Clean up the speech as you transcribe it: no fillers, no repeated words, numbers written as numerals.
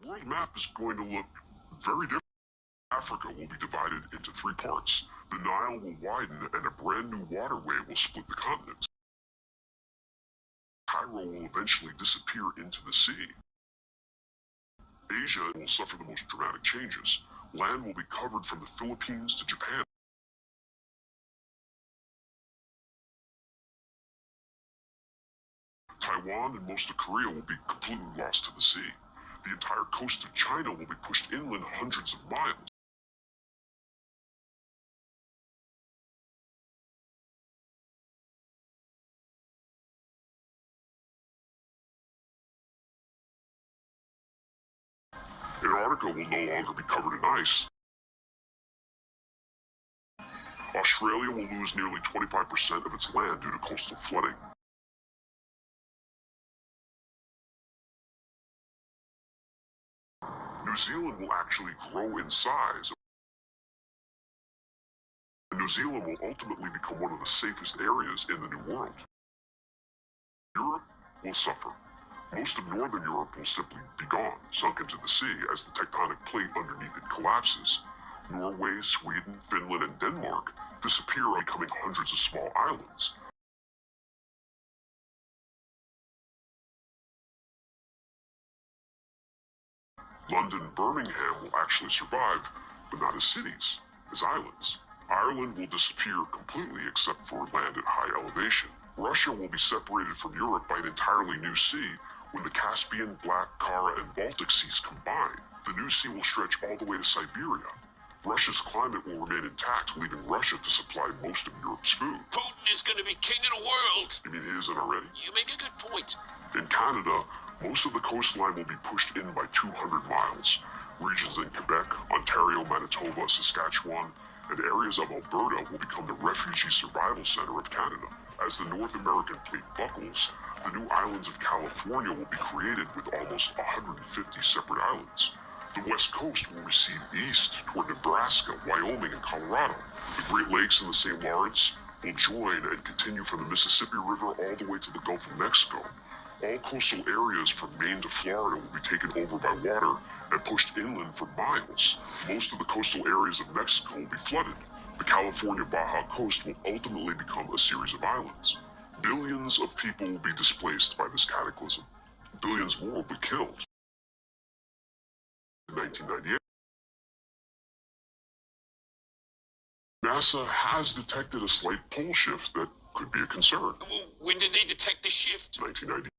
The world map is going to look very different. Africa will be divided into three parts. The Nile will widen and a brand new waterway will split the continent. Cairo will eventually disappear into the sea. Asia will suffer the most dramatic changes. Land will be covered from the Philippines to Japan. Taiwan and most of Korea will be completely lost to the sea. The entire coast of China will be pushed inland hundreds of miles. Antarctica will no longer be covered in ice. Australia will lose nearly 25% of its land due to coastal flooding. New Zealand will actually grow in size. New Zealand will ultimately become one of the safest areas in the New World. Europe will suffer. Most of Northern Europe will simply be gone, sunk into the sea as the tectonic plate underneath it collapses. Norway, Sweden, Finland, and Denmark disappear, becoming hundreds of small islands. London and Birmingham will actually survive, but not as cities, as islands. Ireland will disappear completely except for land at high elevation. Russia will be separated from Europe by an entirely new sea when the Caspian, Black, Kara, and Baltic seas combine. The new sea will stretch all the way to Siberia. Russia's climate will remain intact, leaving Russia to supply most of Europe's food. Putin is going to be king of the world. You mean he isn't already? You make a good point. In Canada, most of the coastline will be pushed in by 200 miles. Regions in Quebec, Ontario, Manitoba, Saskatchewan, and areas of Alberta will become the refugee survival center of Canada. As the North American plate buckles, the new islands of California will be created with almost 150 separate islands. The West Coast will recede east toward Nebraska, Wyoming, and Colorado. The Great Lakes and the St. Lawrence will join and continue from the Mississippi River all the way to the Gulf of Mexico. All coastal areas from Maine to Florida will be taken over by water and pushed inland for miles. Most of the coastal areas of Mexico will be flooded. The California Baja coast will ultimately become a series of islands. Billions of people will be displaced by this cataclysm. Billions more will be killed. In 1998, NASA has detected a slight pole shift that could be a concern. When did they detect the shift? 1990.